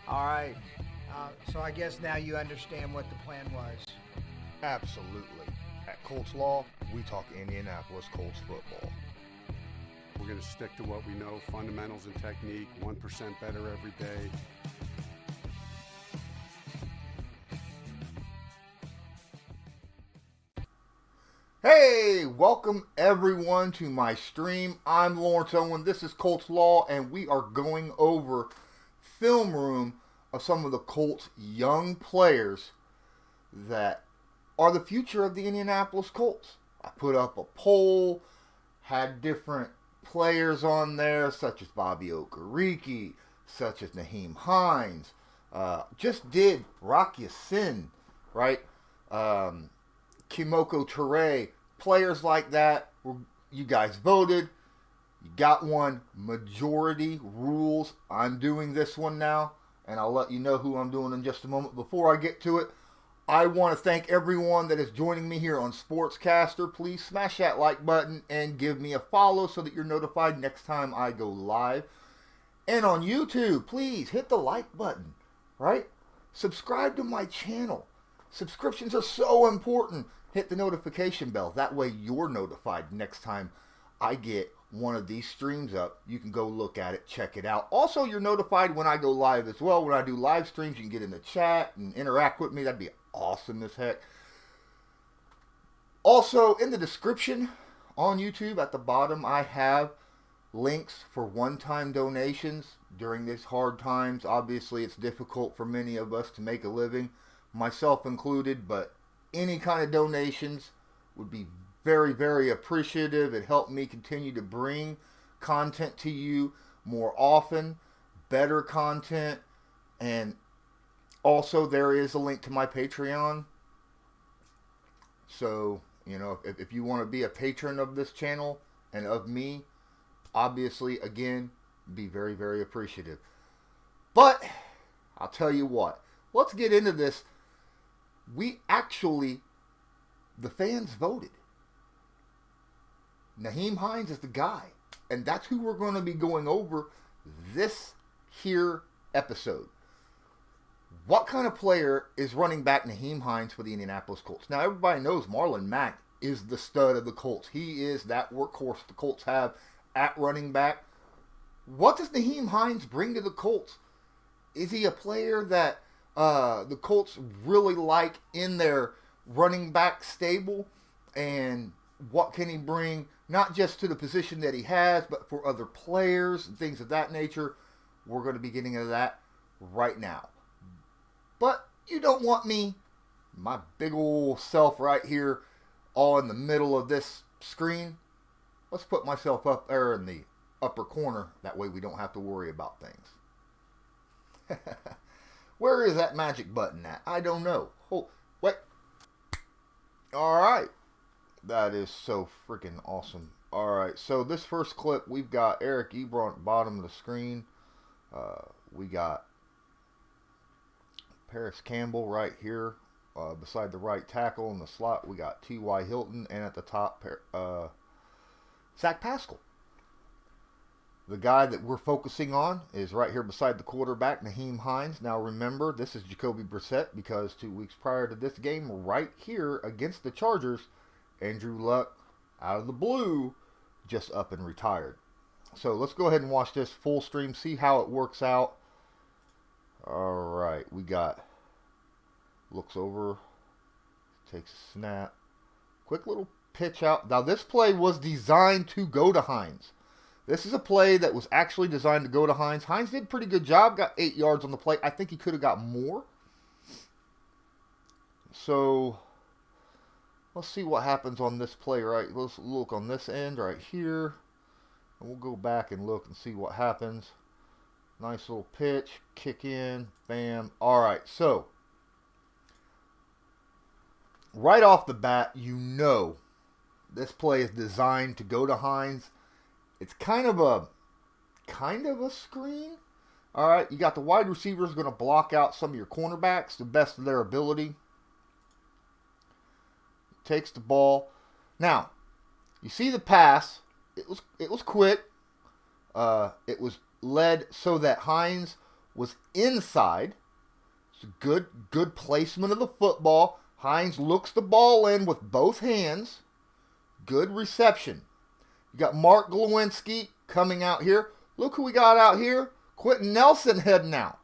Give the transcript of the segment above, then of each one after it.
All right. So I guess now you understand what the plan was. Absolutely. At Colts Law, we talk Indianapolis Colts football. We're going to stick to what we know, fundamentals and technique, 1% better every day. Hey, welcome everyone to my stream. I'm Lawrence Owen. This is Colts Law, and we are going over film room of some of the Colts' young players that are the future of the Indianapolis Colts. I put up a poll, had different players on there, such as Bobby Okereke, such as Nyheim Hines, just did Rocky Sin, right? Kimoko Toure, players like that. You guys voted. You got one. Majority rules. I'm doing this one now, and I'll let you know who I'm doing in just a moment. Before I get to it, I want to thank everyone that is joining me here on Sportscaster. Please smash that like button and give me a follow so that you're notified next time I go live. And on YouTube, please hit the like button, right? Subscribe to my channel. Subscriptions are so important. Hit the notification bell. That way you're notified next time I get one of these streams up. You can go look at it, check it out. Also, you're notified when I go live as well. When I do live streams, you can get in the chat and interact with me. That'd be awesome as heck. Also, in the description on YouTube at the bottom, I have links for one-time donations during these hard times. Obviously, it's difficult for many of us to make a living, myself included, but any kind of donations would be very, very appreciative. It helped me continue to bring content to you more often, better content, and also there is a link to my Patreon. So, if you want to be a patron of this channel and of me, obviously, again, be very, very appreciative. But I'll tell you what, let's get into this. The fans voted. Nyheim Hines is the guy. And that's who we're going to be going over this here episode. What kind of player is running back Nyheim Hines for the Indianapolis Colts? Now, everybody knows Marlon Mack is the stud of the Colts. He is that workhorse the Colts have at running back. What does Nyheim Hines bring to the Colts? Is he a player that the Colts really like in their running back stable? And what can he bring, not just to the position that he has, but for other players and things of that nature? We're going to be getting into that right now. But you don't want me, my big old self right here, all in the middle of this screen. Let's put myself up there in the upper corner. That way we don't have to worry about things. Where is that magic button at? I don't know. Oh, wait. Alright. That is so freaking awesome. Alright, so this first clip, we've got Eric Ebron at the bottom of the screen. We got Paris Campbell right here beside the right tackle in the slot. We got T.Y. Hilton, and at the top, Zach Pascal. The guy that we're focusing on is right here beside the quarterback, Nyheim Hines. Now remember, this is Jacoby Brissett because 2 weeks prior to this game, right here against the Chargers, Andrew Luck, out of the blue, just up and retired. So let's go ahead and watch this full stream, see how it works out. Alright, we got, looks over, takes a snap, quick little pitch out. Now this play was designed to go to Hines. This is a play that was actually designed to go to Hines. Hines did a pretty good job, got 8 yards on the play. I think he could have got more. So, let's see what happens on this play, right? Let's look on this end right here. And we'll go back and look and see what happens. Nice little pitch, kick in, bam. All right, so, right off the bat, you know this play is designed to go to Hines. It's kind of a screen. All right, you got the wide receivers going to block out some of your cornerbacks the best of their ability. Takes the ball. Now, you see the pass. It was quick. It was led so that Hines was inside. It's a good placement of the football. Hines looks the ball in with both hands. Good reception. You got Mark Glowinski coming out here. Look who we got out here. Quentin Nelson heading out.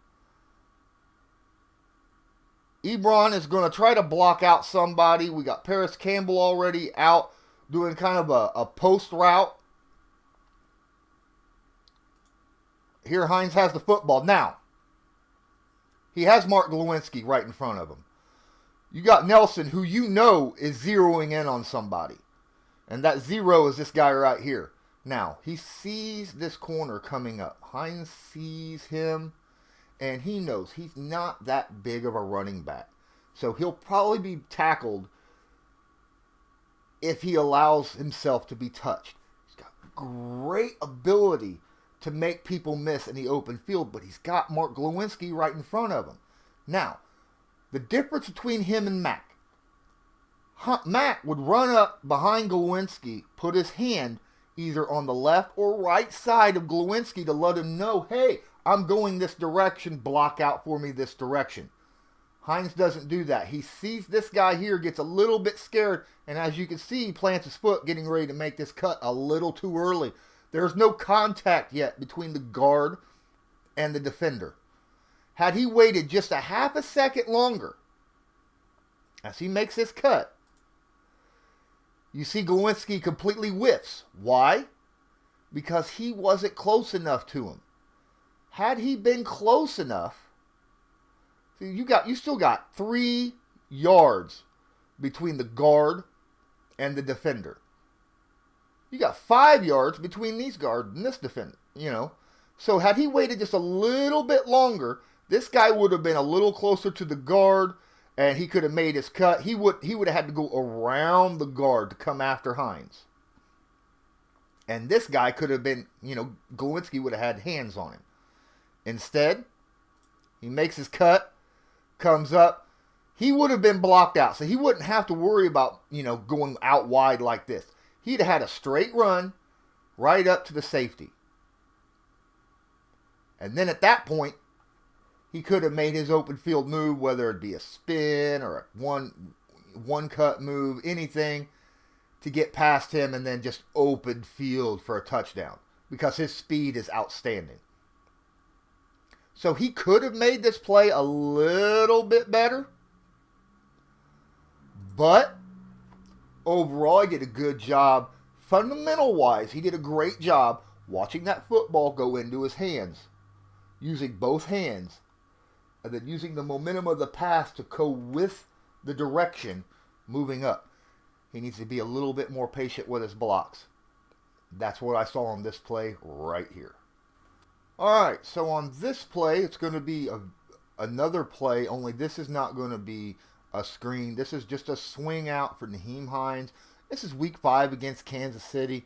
Ebron is going to try to block out somebody. We got Paris Campbell already out doing kind of a post route. Here Hines has the football. Now, he has Mark Glowinski right in front of him. You got Nelson, who you know is zeroing in on somebody. And that zero is this guy right here. Now, he sees this corner coming up. Hines sees him, and he knows he's not that big of a running back. So he'll probably be tackled if he allows himself to be touched. He's got great ability to make people miss in the open field, but he's got Mark Glowinski right in front of him. Now, the difference between him and Mac. Mac would run up behind Glowinski, put his hand either on the left or right side of Glowinski to let him know, hey, I'm going this direction, block out for me this direction. Hines doesn't do that. He sees this guy here, gets a little bit scared, and as you can see, he plants his foot getting ready to make this cut a little too early. There's no contact yet between the guard and the defender. Had he waited just a half a second longer, as he makes this cut, you see Glowinski completely whiffs. Why? Because he wasn't close enough to him. Had he been close enough, see, you still got 3 yards between the guard and the defender. You got 5 yards between these guards and this defender, So had he waited just a little bit longer, this guy would have been a little closer to the guard, and he could have made his cut. He would have had to go around the guard to come after Hines. And this guy could have been, Glowinski would have had hands on him. Instead, he makes his cut, comes up. He would have been blocked out, so he wouldn't have to worry about, going out wide like this. He'd have had a straight run right up to the safety. And then at that point, he could have made his open field move, whether it be a spin or a one cut move, anything to get past him and then just open field for a touchdown because his speed is outstanding. So he could have made this play a little bit better, but overall he did a good job. Fundamental-wise, he did a great job watching that football go into his hands, using both hands, and then using the momentum of the pass to go with the direction moving up. He needs to be a little bit more patient with his blocks. That's what I saw on this play right here. Alright, so on this play, it's going to be another play, only this is not going to be a screen. This is just a swing out for Nyheim Hines. This is week 5 against Kansas City.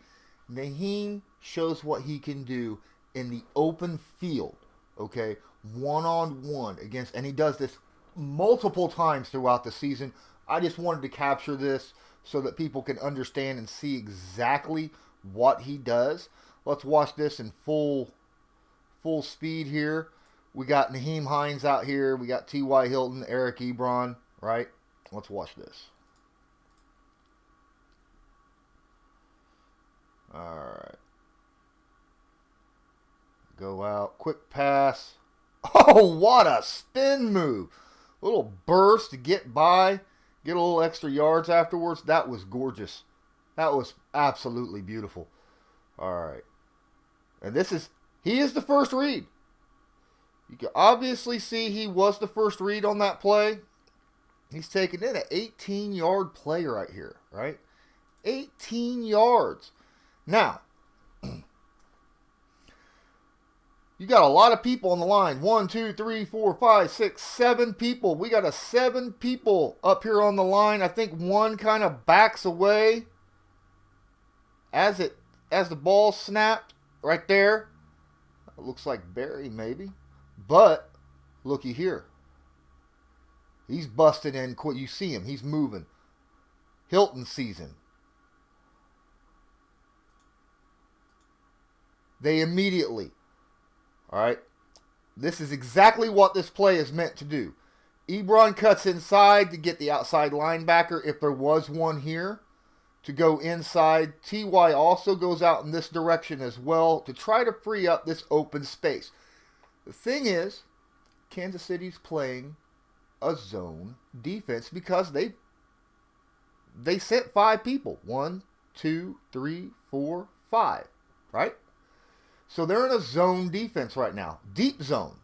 Nyheim shows what he can do in the open field, okay? One-on-one against, and he does this multiple times throughout the season. I just wanted to capture this so that people can understand and see exactly what he does. Let's watch this in full speed here. We got Nyheim Hines out here. We got T.Y. Hilton, Eric Ebron, right? Let's watch this. All right. Go out. Quick pass. Oh, what a spin move. A little burst to get by. Get a little extra yards afterwards. That was gorgeous. That was absolutely beautiful. All right. And he is the first read. You can obviously see he was the first read on that play. He's taking in an 18-yard play right here, right? 18 yards. Now, you got a lot of people on the line. 1, 2, 3, 4, 5, 6, 7 people. We got 7 people up here on the line. I think one kind of backs away as the ball snapped right there. It looks like Barry maybe. But looky here. He's busted in quick. You see him. He's moving. Hilton sees him. They immediately, all right, This is exactly what this play is meant to do. Ebron cuts inside to get the outside linebacker, if there was one here, to go inside. Ty also goes out in this direction as well to try to free up this open space. The thing is, Kansas City's playing a zone defense because they sent 5 people. 1, 2, 3, 4, 5. Right? So they're in a zone defense right now. Deep zone.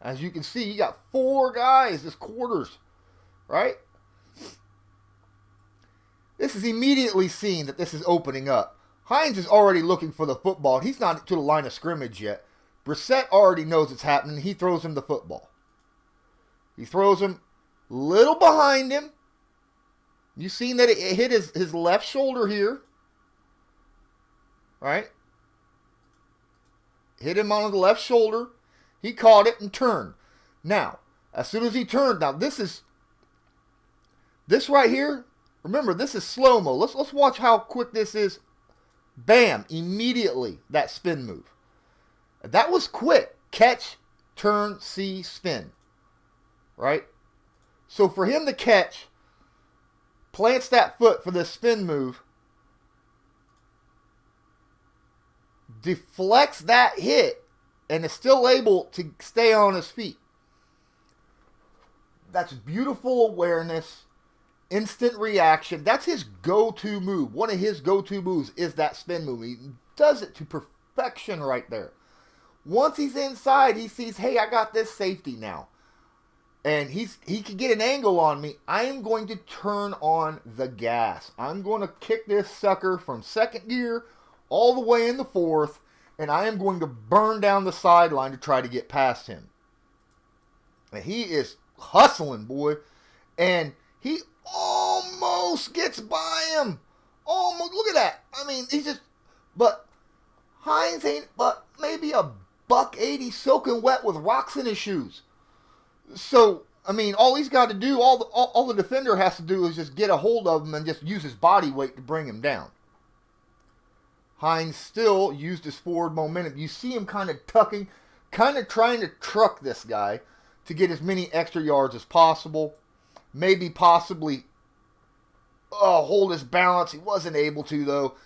As you can see, you got 4 guys as quarters. Right? This is immediately seen that this is opening up. Hines is already looking for the football. He's not to the line of scrimmage yet. Brissett already knows it's happening. He throws him the football. He throws him a little behind him. You've seen that it hit his left shoulder here. Right? Hit him on the left shoulder. He caught it and turned. Now, as soon as he turned, now this right here, remember, this is slow-mo. Let's watch how quick this is. Bam, immediately that spin move. That was quick. Catch, turn, see, spin. Right? So for him to catch, plants that foot for this spin move, deflects that hit, and is still able to stay on his feet. That's beautiful awareness, instant reaction. That's his go-to move. One of his go-to moves is that spin move. He does it to perfection right there. Once he's inside, he sees, hey, I got this safety now. And he can get an angle on me. I am going to turn on the gas. I'm going to kick this sucker from second gear all the way in the fourth, and I am going to burn down the sideline to try to get past him. And he is hustling, boy. And he almost gets by him. Almost. Look at that. I mean, but Hines ain't but maybe a $180 soaking wet with rocks in his shoes. So, I mean, all he's got to do, all the defender has to do is just get a hold of him and just use his body weight to bring him down. Hines still used his forward momentum. You see him kind of tucking, kind of trying to truck this guy to get as many extra yards as possible. Maybe possibly hold his balance. He wasn't able to, though.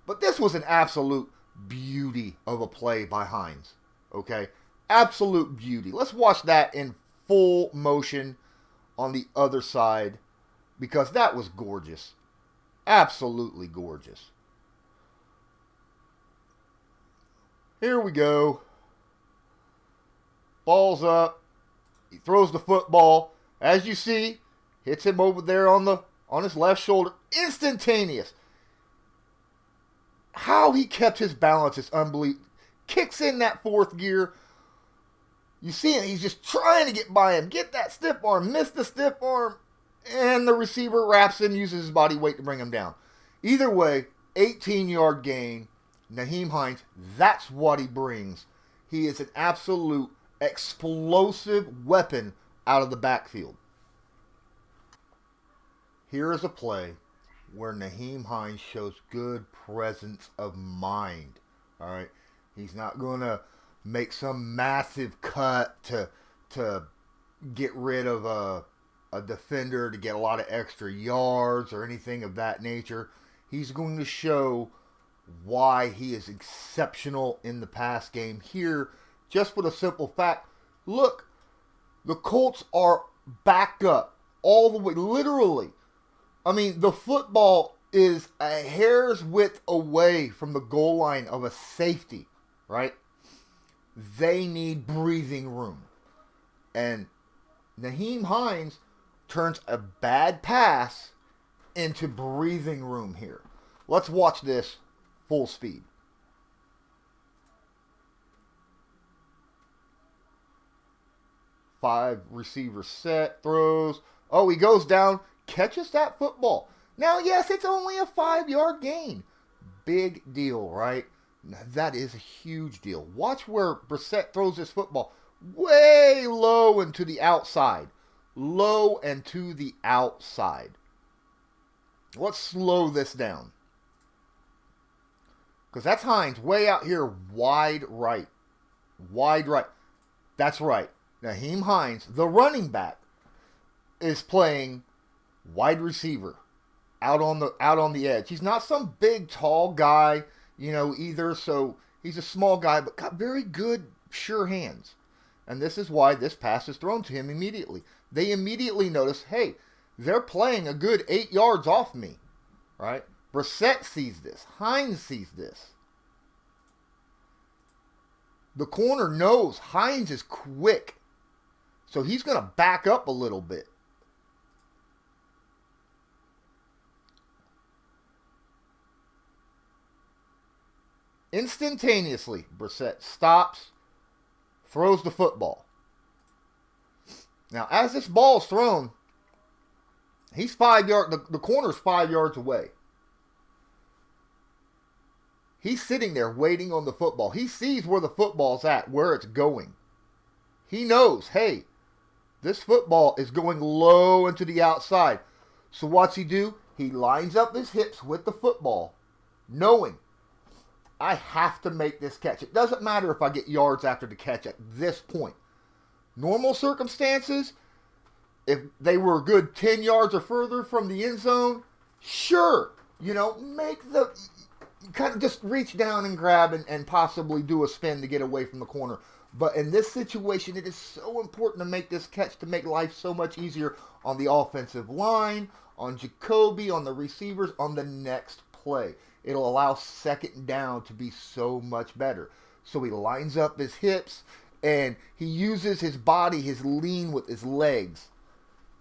But this was an absolute beauty of a play by Hines. Okay? Absolute beauty. Let's watch that in full motion on the other side, because that was gorgeous. Absolutely gorgeous. Here we go. Ball's up. He throws the football. As you see, hits him over there on his left shoulder. Instantaneous. How he kept his balance is unbelievable. Kicks in that fourth gear. You see him, he's just trying to get by him. Get that stiff arm. Miss the stiff arm. And the receiver wraps in, uses his body weight to bring him down. Either way, 18-yard gain. Nyheim Hines, that's what he brings. He is an absolute explosive weapon out of the backfield. Here is a play where Nyheim Hines shows good presence of mind. All right, he's not going to make some massive cut to get rid of a defender to get a lot of extra yards or anything of that nature. He's going to show why he is exceptional in the pass game here, just for the simple fact, look, the Colts are backed up all the way, literally. I mean, the football is a hair's width away from the goal line of a safety, right? They need breathing room. And Nyheim Hines turns a bad pass into breathing room here. Let's watch this full speed. Five receiver set, throws. Oh, he goes down, catches that football. Now, yes, it's only a 5-yard gain. Big deal, right? That is a huge deal. Watch where Brissett throws this football. Way low and to the outside. Low and to the outside. Let's slow this down. Because that's Hines way out here wide right. Wide right. That's right. Nyheim Hines, the running back, is playing wide receiver out on the edge. He's not some big tall guy, either. So he's a small guy, but got very good sure hands. And this is why this pass is thrown to him immediately. They immediately notice, hey, they're playing a good 8 yards off me, right? Brissett sees this. Hines sees this. The corner knows Hines is quick, so he's going to back up a little bit. Instantaneously, Brissett stops, throws the football. Now, as this ball is thrown, he's 5 yards. The corner's 5 yards away. He's sitting there waiting on the football. He sees where the football's at, where it's going. He knows, hey, this football is going low into the outside. So what's he do? He lines up his hips with the football, knowing I have to make this catch. It doesn't matter if I get yards after the catch at this point. Normal circumstances, if they were a good 10 yards or further from the end zone, sure, make the kind of just reach down and grab and possibly do a spin to get away from the corner. But in this situation, it is so important to make this catch to make life so much easier on the offensive line, on Jacoby, on the receivers, on the next play. It'll allow second down to be so much better. So he lines up his hips and he uses his body, his lean with his legs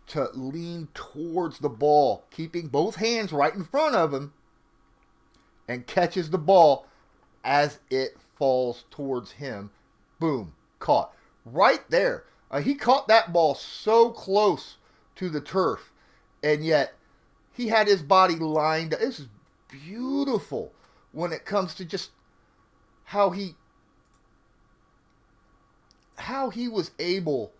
to lean towards the ball, keeping both hands right in front of him, and catches the ball as it falls towards him. Boom, caught. Right there. He caught that ball so close to the turf, and yet he had his body lined up. This is beautiful when it comes to just how he was able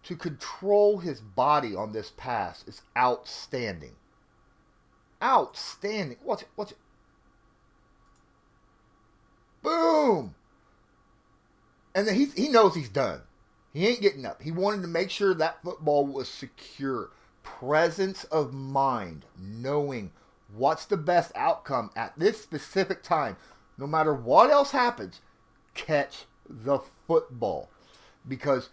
to control his body on this pass is outstanding. Outstanding. Watch it. Boom. And then he knows he's done. He ain't getting up. He wanted to make sure that football was secure. Presence of mind, knowing what's the best outcome at this specific time. No matter what else happens, catch the football. Because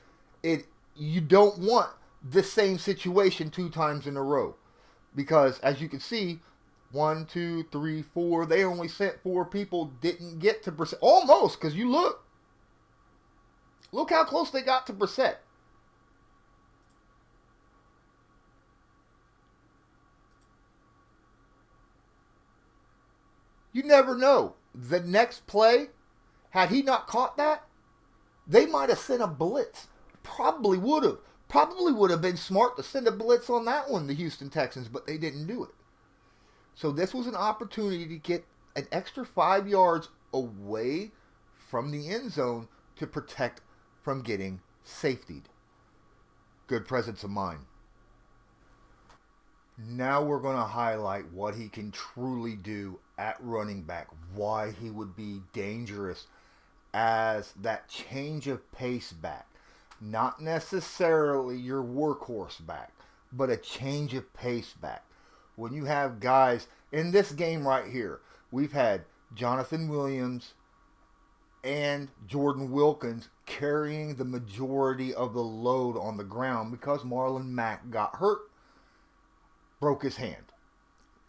you don't want the same situation 2 times in a row. Because as you can see, 1, 2, 3, 4, they only sent 4 people, didn't get to Brissett. Almost, because you look how close they got to Brissett. You never know. The next play, had he not caught that, they might have sent a blitz. Probably would have. Probably would have been smart to send a blitz on that one, the Houston Texans, but they didn't do it. So this was an opportunity to get an extra 5 yards away from the end zone to protect from getting safetied. Good presence of mind. Now we're going to highlight what he can truly do at running back, why he would be dangerous as that change of pace back. Not necessarily your workhorse back, but a change of pace back. When you have guys in this game right here, we've had Jonathan Williams and Jordan Wilkins carrying the majority of the load on the ground because Marlon Mack got hurt, broke his hand,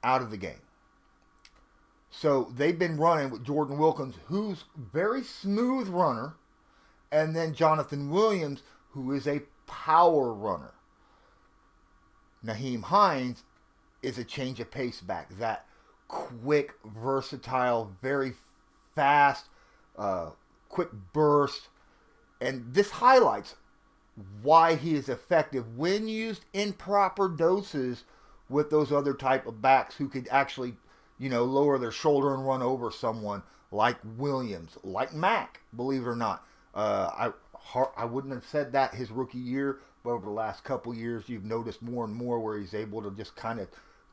out of the game. So they've been running with Jordan Wilkins, who's very smooth runner, and then Jonathan Williams, who is a power runner. Nyheim Hines is a change of pace back. That quick, versatile, very fast, quick burst. And this highlights why he is effective when used in proper doses with those other type of backs who could actually, lower their shoulder and run over someone like Williams, like Mack, believe it or not. I wouldn't have said that his rookie year, but over the last couple years, you've noticed more and more where he's able to just kind of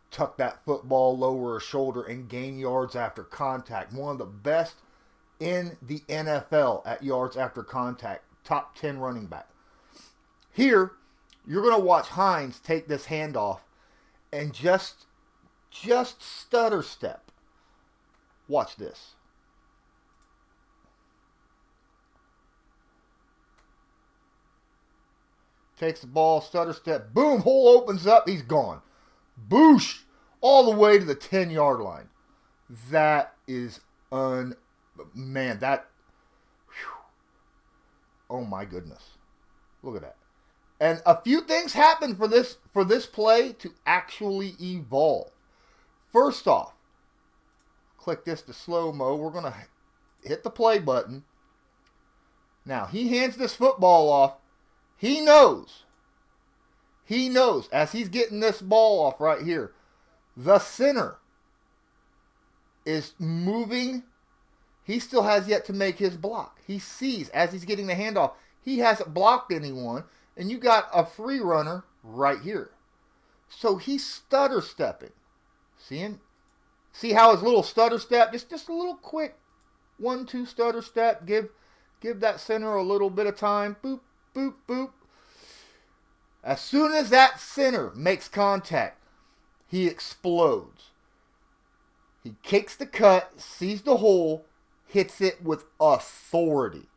tuck that football, lower his shoulder, and gain yards after contact. One of the best in the NFL at yards after contact. top 10 running back. Here, you're going to watch Hines take this handoff and just stutter step. Watch this. Takes the ball, stutter step, boom, hole opens up, he's gone. Boosh! All the way to the 10-yard line. That is man, that, whew. Oh my goodness. Look at that. And a few things happened for this play to actually evolve. First off, click this to slow-mo. We're going to hit the play button. Now, he hands this football off. He knows as he's getting this ball off right here, the center is moving. He still has yet to make his block. He sees as he's getting the handoff, he hasn't blocked anyone, and you got a free runner right here. So he's stutter stepping. See how his little stutter step, just a little quick 1-2 stutter step, give that center a little bit of time. Boop, boop, boop. As soon as that center makes contact, he explodes. He kicks the cut, sees the hole, hits it with authority.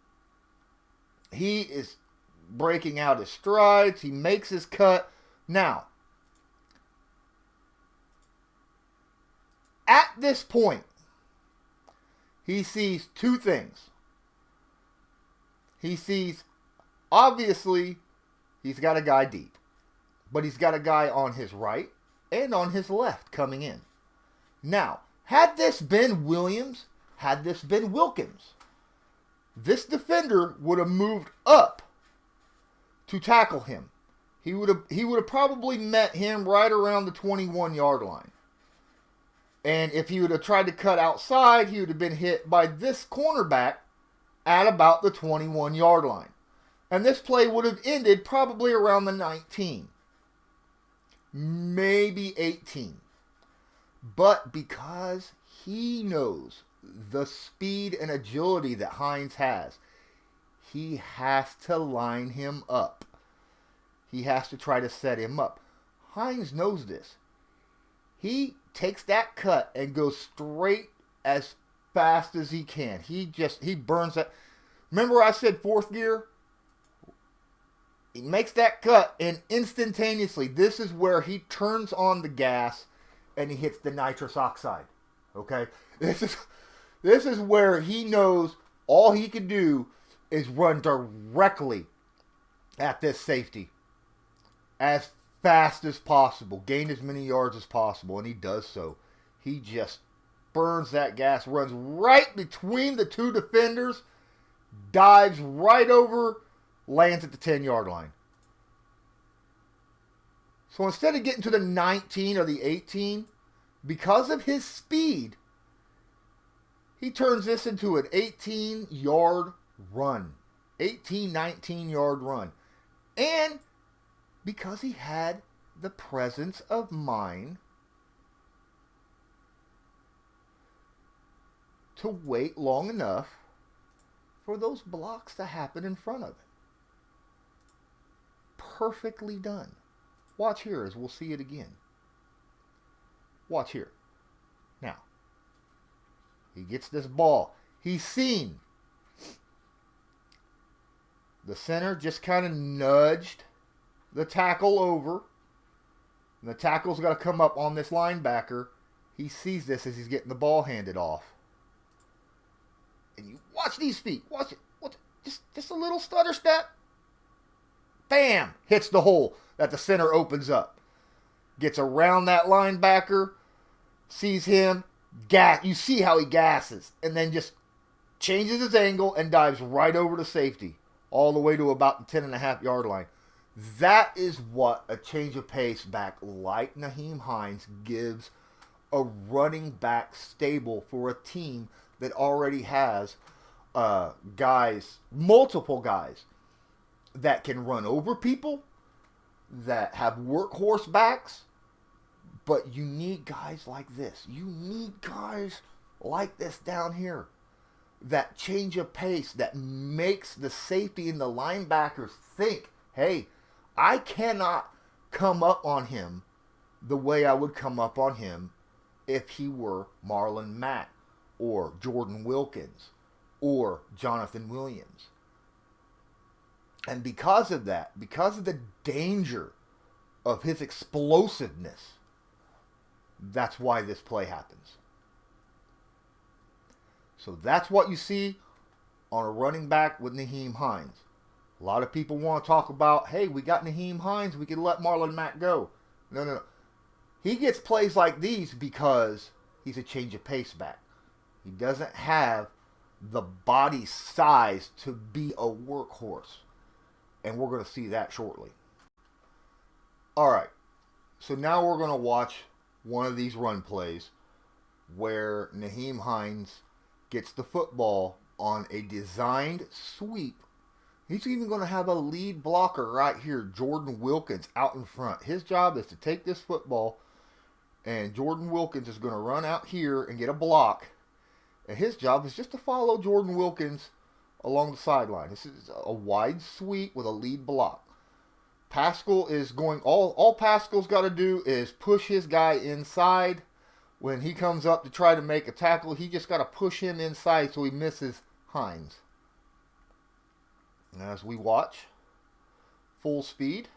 He is breaking out his strides. He makes his cut. Now, at this point, he sees two things. He sees, obviously, he's got a guy deep. But he's got a guy on his right and on his left coming in. Now, had this been Williams, had this been Wilkins, this defender would have moved up to tackle him. He would have probably met him right around the 21-yard line. And if he would have tried to cut outside, he would have been hit by this cornerback at about the 21-yard line. And this play would have ended probably around the 19. Maybe 18. But because he knows the speed and agility that Hines has, he has to line him up. He has to try to set him up. Hines knows this. He takes that cut and goes straight as fast as he can. He burns that. Remember I said fourth gear? He makes that cut and instantaneously, this is where he turns on the gas and he hits the nitrous oxide. Okay? This is where he knows all he can do is run directly at this safety as fast as possible, gain as many yards as possible, and he does so. He just burns that gas, runs right between the two defenders, dives right over, lands at the 10-yard line. So instead of getting to the 19 or the 18, because of his speed, he turns this into an 18-yard run. 18, 19-yard run. And because he had the presence of mind to wait long enough for those blocks to happen in front of him. Perfectly done. Watch here as we'll see it again. Watch here. Now, he gets this ball. He's seen. The center just kind of nudged the tackle over. And the tackle's got to come up on this linebacker. He sees this as he's getting the ball handed off. And you watch these feet. Watch it. Just a little stutter step. Bam! Hits the hole that the center opens up. Gets around that linebacker. Sees him. You see how he gasses. And then just changes his angle and dives right over to safety. All the way to about the 10.5-yard line. That is what a change of pace back like Nyheim Hines gives a running back stable for a team that already has multiple guys that can run over people, that have workhorse backs, but you need guys like this. You need guys like this down here. that change of pace that makes the safety and the linebackers think, hey, I cannot come up on him the way I would come up on him if he were Marlon Mack or Jordan Wilkins or Jonathan Williams. And because of that, because of the danger of his explosiveness, that's why this play happens. So that's what you see on a running back with Nyheim Hines. A lot of people want to talk about, hey, we got Nyheim Hines, we can let Marlon Mack go. No. He gets plays like these because he's a change of pace back. He doesn't have the body size to be a workhorse. And we're going to see that shortly. All right. So now we're going to watch one of these run plays where Nyheim Hines gets the football on a designed sweep. He's even going to have a lead blocker right here, Jordan Wilkins, out in front. His job is to take this football, and Jordan Wilkins is going to run out here and get a block. And his job is just to follow Jordan Wilkins along the sideline. This is a wide sweep with a lead block. Pascal is going, all Pascal's got to do is push his guy inside. When he comes up to try to make a tackle, he just got to push him inside so he misses Hines. And as we watch, full speed,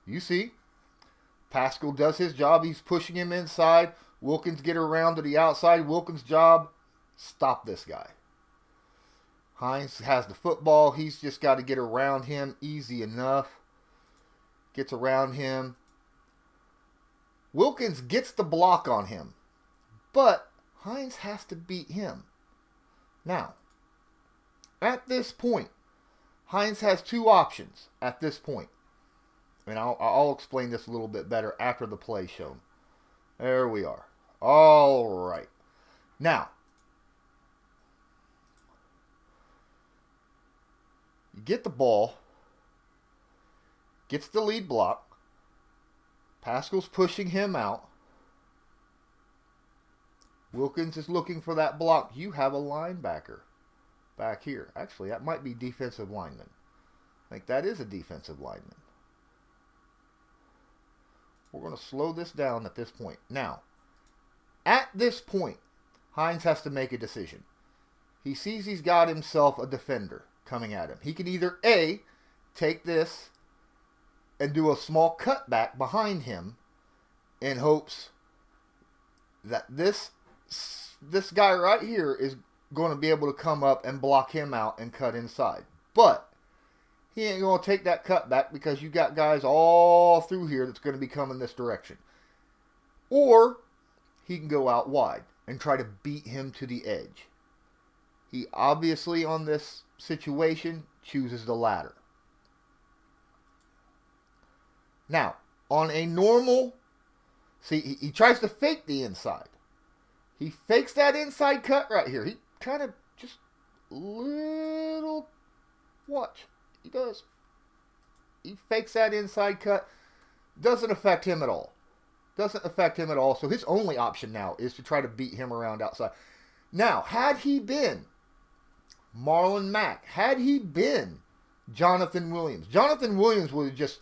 you see, Pascal does his job. He's pushing him inside. Wilkins get around to the outside. Wilkins' job, stop this guy. Hines has the football. He's just got to get around him easy enough. Gets around him. Wilkins gets the block on him. But Hines has to beat him. Now, at this point, Hines has two options at this point. And I'll explain this a little bit better after the play shown. There we are. All right. Now, you get the ball, gets the lead block. Pascal's pushing him out. Wilkins is looking for that block. You have a linebacker back here. Actually, that might be defensive lineman. I think that is a defensive lineman. We're going to slow this down at this point. Now, at this point, Hines has to make a decision. He sees he's got himself a defender coming at him. He can either A, take this and do a small cutback behind him in hopes that this guy right here is going to be able to come up and block him out and cut inside. But he ain't going to take that cutback because you got guys all through here that's going to be coming this direction. Or he can go out wide and try to beat him to the edge. He obviously, on this situation, chooses the latter. Now, on a normal, see, he tries to fake the inside. He fakes that inside cut right here. He kind of just little, watch. He does. He fakes that inside cut. Doesn't affect him at all. Doesn't affect him at all. So his only option now is to try to beat him around outside. Now, had he been Marlon Mack, had he been Jonathan Williams, Jonathan Williams would have just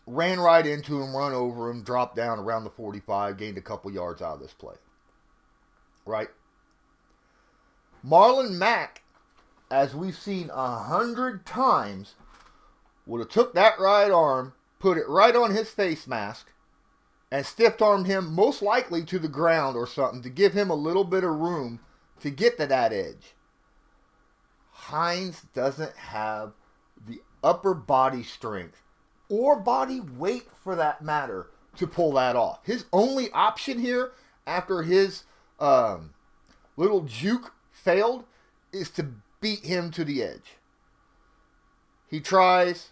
ran right into him, run over him, dropped down around the 45, gained a couple yards out of this play. Right? Marlon Mack, as we've seen 100 times, would have took that right arm, put it right on his face mask, and stiff-armed him most likely to the ground or something to give him a little bit of room to get to that edge. Hines doesn't have the upper body strength or body weight, for that matter, to pull that off. His only option here, after his little juke failed, is to beat him to the edge. He tries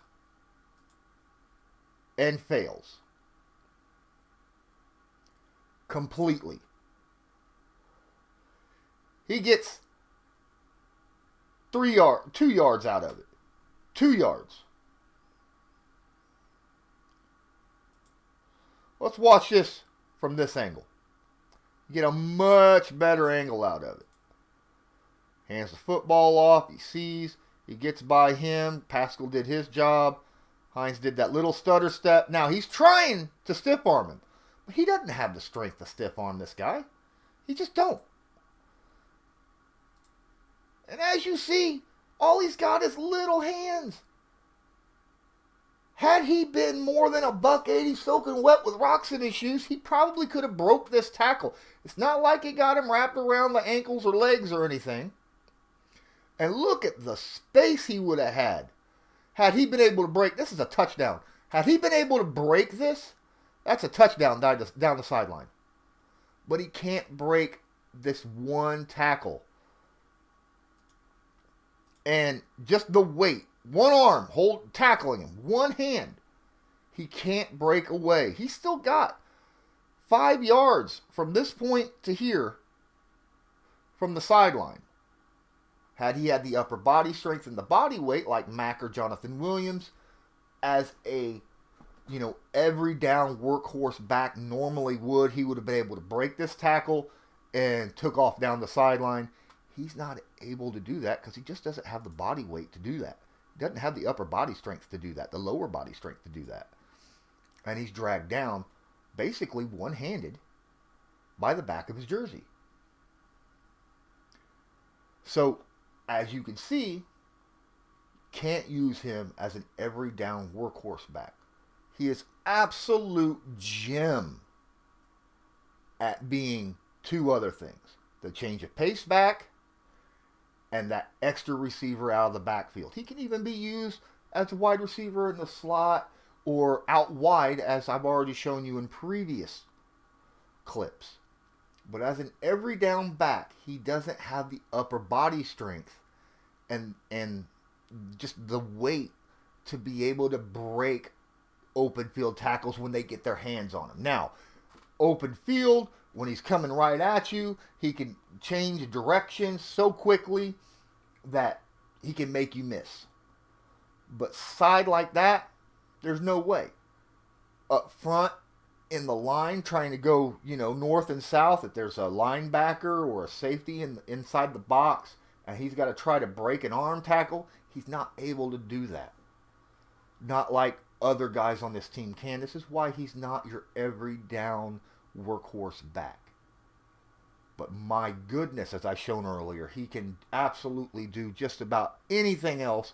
and fails completely. He gets 2 yards out of it. 2 yards. Let's watch this from this angle. You get a much better angle out of it. Hands the football off. He sees. He gets by him. Pascal did his job. Hines did that little stutter step. Now, he's trying to stiff arm him. But he doesn't have the strength to stiff arm this guy. He just don't. And as you see, all he's got is little hands. Had he been more than $180 soaking wet with rocks in his shoes, he probably could have broke this tackle. It's not like he got him wrapped around the ankles or legs or anything. And look at the space he would have had. Had he been able to break, this is a touchdown. Had he been able to break this, that's a touchdown down the sideline. But he can't break this one tackle. And just the weight, one arm tackling him, one hand, he can't break away. He's still got 5 yards from this point to here from the sideline. Had he had the upper body strength and the body weight like Mack or Jonathan Williams, as a every down workhorse back normally would, he would have been able to break this tackle and took off down the sideline. He's not able to do that because he just doesn't have the body weight to do that. He doesn't have the upper body strength to do that, the lower body strength to do that. And he's dragged down basically one-handed by the back of his jersey. So, as you can see, can't use him as an every down workhorse back. He is absolute gem at being two other things. The change of pace back and that extra receiver out of the backfield. He can even be used as a wide receiver in the slot or out wide, as I've already shown you in previous clips. But as an every down back, he doesn't have the upper body strength and just the weight to be able to break open field tackles when they get their hands on him. Now, open field, when he's coming right at you, he can change direction so quickly that he can make you miss. But side like that, there's no way. Up front in the line, trying to go, north and south, if there's a linebacker or a safety inside the box, and he's got to try to break an arm tackle, he's not able to do that. Not like other guys on this team can. This is why he's not your every down workhorse back. But my goodness, as I've shown earlier, he can absolutely do just about anything else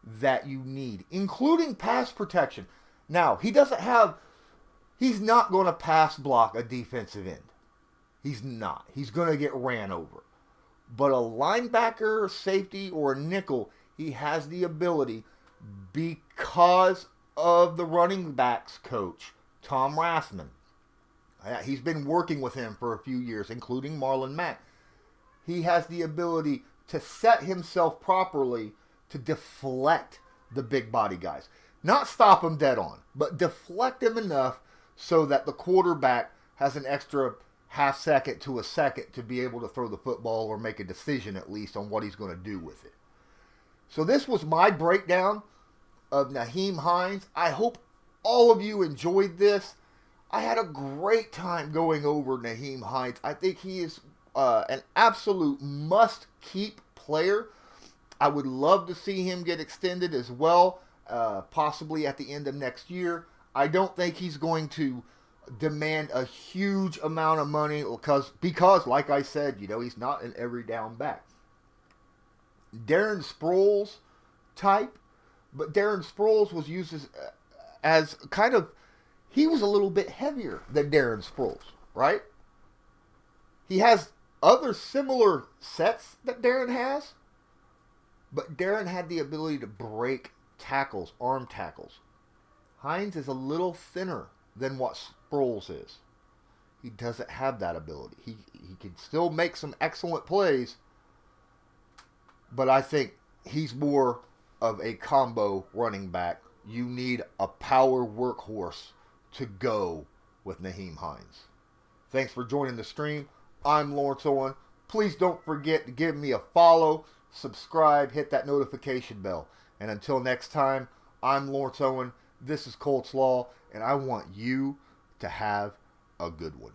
that you need, including pass protection. Now, he's not going to pass block a defensive end. He's not. He's going to get ran over. But a linebacker, safety, or a nickel, he has the ability, because of the running backs coach, Tom Rathman. He's been working with him for a few years, including Marlon Mack. He has the ability to set himself properly to deflect the big body guys. Not stop them dead on, but deflect them enough so that the quarterback has an extra half second to a second to be able to throw the football or make a decision at least on what he's going to do with it. So this was my breakdown of Nyheim Hines. I hope all of you enjoyed this. I had a great time going over Nyheim Hines. I think he is an absolute must-keep player. I would love to see him get extended as well, possibly at the end of next year. I don't think he's going to demand a huge amount of money because like I said, he's not an every down back. Darren Sproles type, but Darren Sproles was used as kind of, he was a little bit heavier than Darren Sproles, right? He has other similar sets that Darren has, but Darren had the ability to break tackles, arm tackles. Hines is a little thinner than what Sproles is. He doesn't have that ability. He can still make some excellent plays, but I think he's more of a combo running back. You need a power workhorse to go with Nyheim Hines. Thanks for joining the stream. I'm Lawrence Owen. Please don't forget to give me a follow, subscribe, hit that notification bell. And until next time, I'm Lawrence Owen. This is Colts Law, and I want you to have a good one.